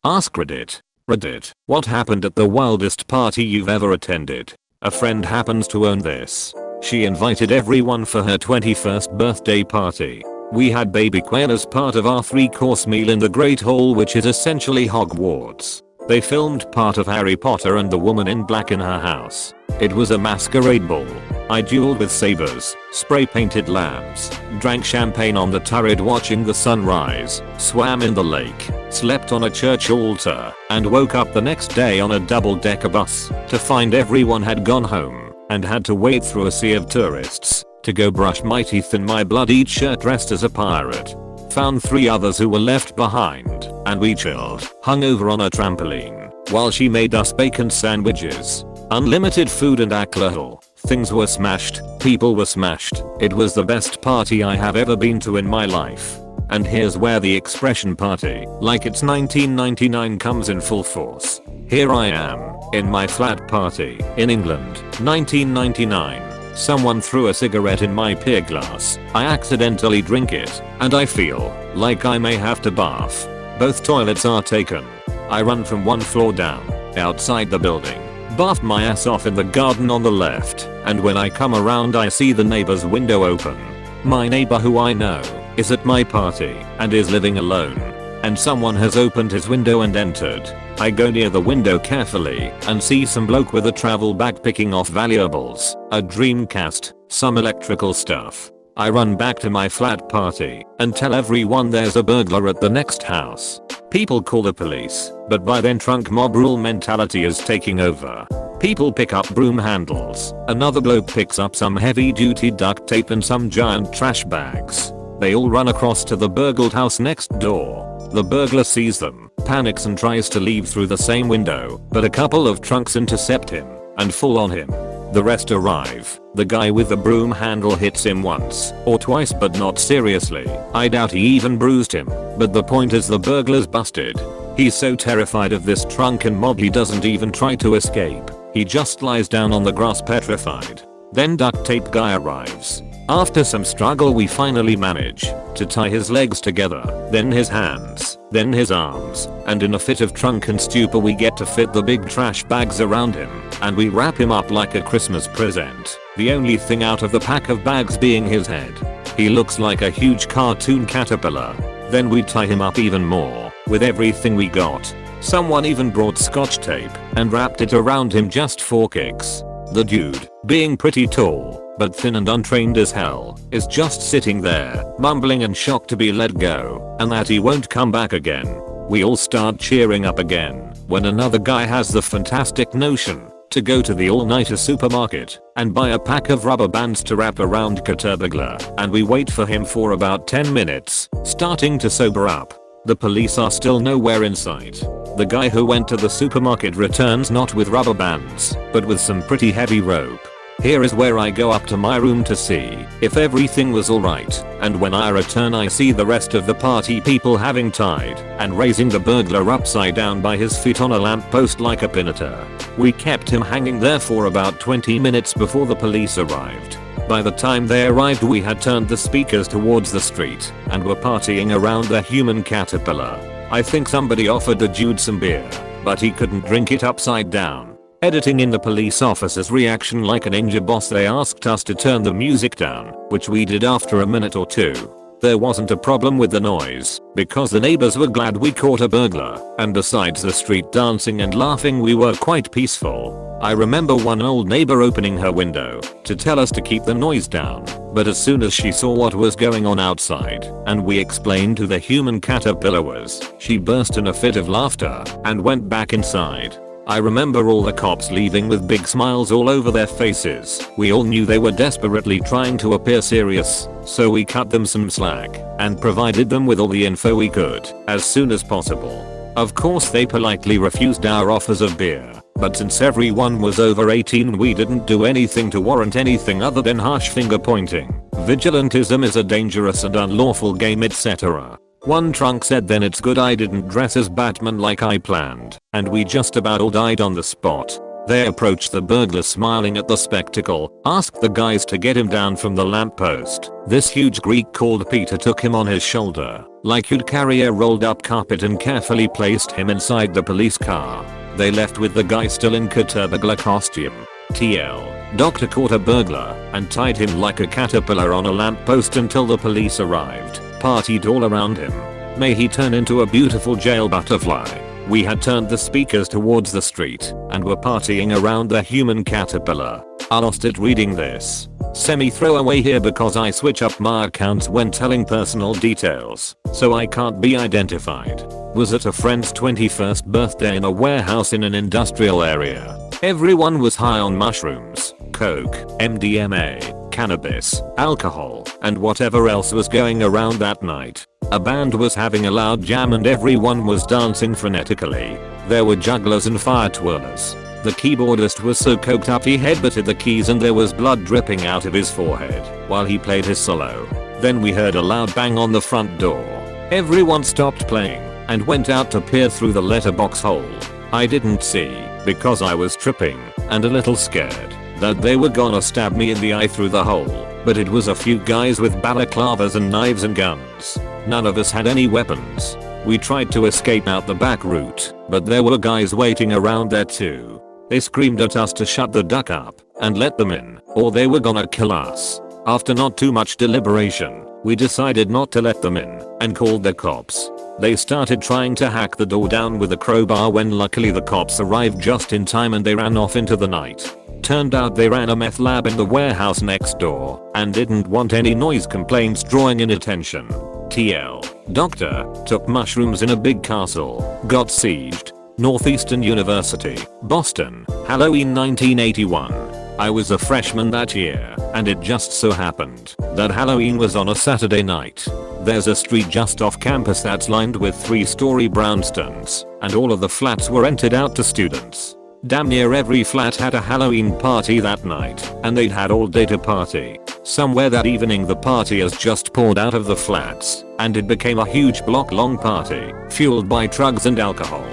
AskReddit. Reddit. What happened at the wildest party you've ever attended? A friend happens to own this. She invited everyone for her 21st birthday party. We had baby quail as part of our 3-course meal in the Great Hall, which is essentially Hogwarts. They filmed part of Harry Potter and the Woman in Black in her house. It was a masquerade ball. I dueled with sabers, spray painted lamps, drank champagne on the turret watching the sunrise, swam in the lake, slept on a church altar, and woke up the next day on a double-decker bus to find everyone had gone home and had to wade through a sea of tourists to go brush my teeth in my bloodied shirt dressed as a pirate. Found 3 others who were left behind, and we chilled, hungover on a trampoline, while she made us bacon sandwiches. Unlimited food and alcohol. Things were smashed, people were smashed. It was the best party I have ever been to in my life. And here's where the expression party, like it's 1999, comes in full force. Here I am, in my flat party, in England, 1999. Someone threw a cigarette in my beer glass. I accidentally drink it, and I feel like I may have to bath. Both toilets are taken. I run from 1 floor down, outside the building, bathed my ass off in the garden on the left, and when I come around I see the neighbor's window open. My neighbor, who I know, is at my party and is living alone. And someone has opened his window and entered. I go near the window carefully and see some bloke with a travel bag picking off valuables, a Dreamcast, some electrical stuff. I run back to my flat party and tell everyone there's a burglar at the next house. People call the police, but by then drunk mob rule mentality is taking over. People pick up broom handles. Another bloke picks up some heavy duty duct tape and some giant trash bags. They all run across to the burgled house next door. The burglar sees them, panics and tries to leave through the same window, but a couple of trunks intercept him and fall on him. The rest arrive. The guy with the broom handle hits him once or twice, but not seriously. I doubt he even bruised him, but the point is the burglar's busted. He's so terrified of this drunken mob he doesn't even try to escape. He just lies down on the grass petrified. Then duct tape guy arrives. After some struggle we finally manage to tie his legs together, then his hands, then his arms, and in a fit of drunken stupor we get to fit the big trash bags around him, and we wrap him up like a Christmas present, the only thing out of the pack of bags being his head. He looks like a huge cartoon caterpillar. Then we tie him up even more, with everything we got. Someone even brought scotch tape and wrapped it around him just for kicks. The dude, being pretty tall, but thin and untrained as hell, is just sitting there, mumbling and shocked to be let go, and that he won't come back again. We all start cheering up again, when another guy has the fantastic notion to go to the all-nighter supermarket and buy a pack of rubber bands to wrap around Caterburglar, and we wait for him for about 10 minutes, starting to sober up. The police are still nowhere in sight. The guy who went to the supermarket returns not with rubber bands, but with some pretty heavy rope. Here is where I go up to my room to see if everything was alright, and when I return I see the rest of the party people having tied and raising the burglar upside down by his feet on a lamppost like a pinata. We kept him hanging there for about 20 minutes before the police arrived. By the time they arrived we had turned the speakers towards the street and were partying around the human caterpillar. I think somebody offered the dude some beer, but he couldn't drink it upside down. Editing in the police officer's reaction like a ninja boss, they asked us to turn the music down, which we did after a minute or two. There wasn't a problem with the noise, because the neighbors were glad we caught a burglar, and besides the street dancing and laughing we were quite peaceful. I remember one old neighbor opening her window to tell us to keep the noise down, but as soon as she saw what was going on outside and we explained who the human caterpillar was, she burst in a fit of laughter and went back inside. I remember all the cops leaving with big smiles all over their faces. We all knew they were desperately trying to appear serious, so we cut them some slack and provided them with all the info we could as soon as possible. Of course they politely refused our offers of beer, but since everyone was over 18 we didn't do anything to warrant anything other than harsh finger pointing. Vigilantism is a dangerous and unlawful game, etc. One trunk said, then it's good I didn't dress as Batman like I planned, and we just about all died on the spot. They approached the burglar smiling at the spectacle, asked the guys to get him down from the lamppost. This huge Greek called Peter took him on his shoulder, like you'd carry a rolled up carpet, and carefully placed him inside the police car. They left with the guy still in caterpillar costume. TL. Doctor caught a burglar and tied him like a caterpillar on a lamppost until the police arrived. Partied all around him. May he turn into a beautiful jail butterfly. We had turned the speakers towards the street and were partying around the human caterpillar. I lost it reading this. Semi throwaway here because I switch up my accounts when telling personal details, so I can't be identified. Was at a friend's 21st birthday in a warehouse in an industrial area. Everyone was high on mushrooms, coke, MDMA, cannabis, alcohol, and whatever else was going around that night. A band was having a loud jam and everyone was dancing frenetically. There were jugglers and fire twirlers. The keyboardist was so coked up he headbutted the keys and there was blood dripping out of his forehead while he played his solo. Then we heard a loud bang on the front door. Everyone stopped playing and went out to peer through the letterbox hole. I didn't see, because I was tripping and a little scared, that they were gonna stab me in the eye through the hole, but it was a few guys with balaclavas and knives and guns. None of us had any weapons. We tried to escape out the back route, but there were guys waiting around there too. They screamed at us to shut the duck up and let them in, or they were gonna kill us. After not too much deliberation, we decided not to let them in and called the cops. They started trying to hack the door down with a crowbar when luckily the cops arrived just in time and they ran off into the night. Turned out they ran a meth lab in the warehouse next door and didn't want any noise complaints drawing in attention. TL. Doctor took mushrooms in a big castle, got sieged. Northeastern University, Boston, Halloween 1981. I was a freshman that year, and it just so happened that Halloween was on a Saturday night. There's a street just off campus that's lined with 3-story brownstones, and all of the flats were rented out to students. Damn near every flat had a Halloween party that night, and they'd had all day to party. Somewhere that evening the partiers just poured out of the flats, and it became a huge block-long party, fueled by drugs and alcohol.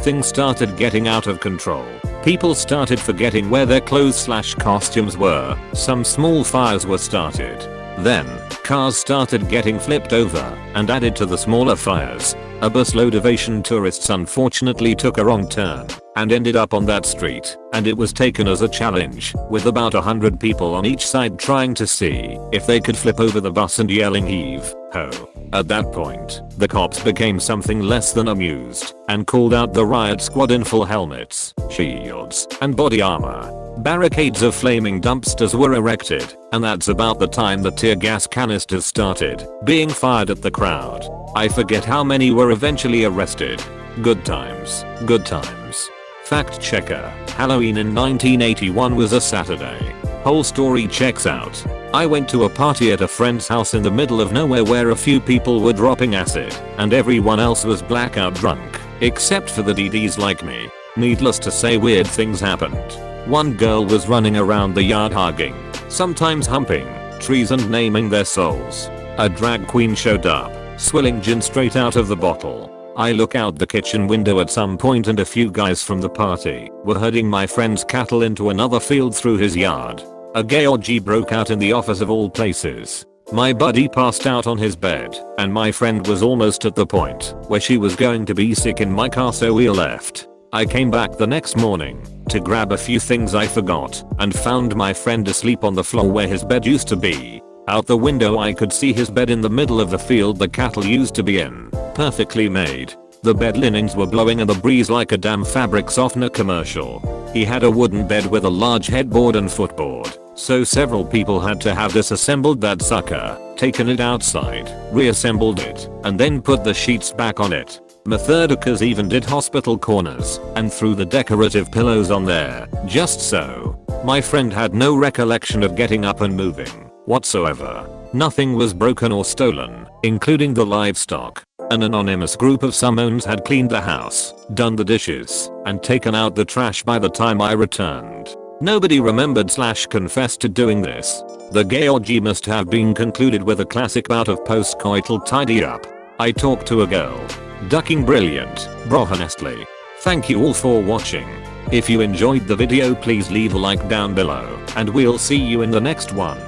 Things started getting out of control. People started forgetting where their clothes/costumes were. Some small fires were started. Then, cars started getting flipped over and added to the smaller fires. A busload of Asian tourists unfortunately took a wrong turn and ended up on that street, and it was taken as a challenge, with about 100 people on each side trying to see if they could flip over the bus and yelling heave ho. At that point, the cops became something less than amused and called out the riot squad in full helmets, shields, and body armor. Barricades of flaming dumpsters were erected, and that's about the time the tear gas canisters started being fired at the crowd. I forget how many were eventually arrested. Good times, good times. Fact checker. Halloween in 1981 was a Saturday. Whole story checks out. I went to a party at a friend's house in the middle of nowhere where a few people were dropping acid and everyone else was blackout drunk, except for the DDs like me. Needless to say, weird things happened. One girl was running around the yard hugging, sometimes humping, trees and naming their souls. A drag queen showed up, swilling gin straight out of the bottle. I look out the kitchen window at some point and a few guys from the party were herding my friend's cattle into another field through his yard. A gay orgy broke out in the office of all places. My buddy passed out on his bed, and my friend was almost at the point where she was going to be sick in my car, so we left. I came back the next morning to grab a few things I forgot and found my friend asleep on the floor where his bed used to be. Out the window I could see his bed in the middle of the field the cattle used to be in. Perfectly made. The bed linens were blowing in the breeze like a damn fabric softener commercial. He had a wooden bed with a large headboard and footboard, so several people had to have disassembled that sucker, taken it outside, reassembled it, and then put the sheets back on it. Methodicas even did hospital corners and threw the decorative pillows on there, just so. My friend had no recollection of getting up and moving whatsoever. Nothing was broken or stolen, including the livestock. An anonymous group of Summones had cleaned the house, done the dishes, and taken out the trash by the time I returned. Nobody remembered/confessed to doing this. The gay orgy must have been concluded with a classic bout of post-coital tidy up. I talked to a girl. Ducking brilliant, bro honestly. Thank you all for watching. If you enjoyed the video, please leave a like down below, and we'll see you in the next one.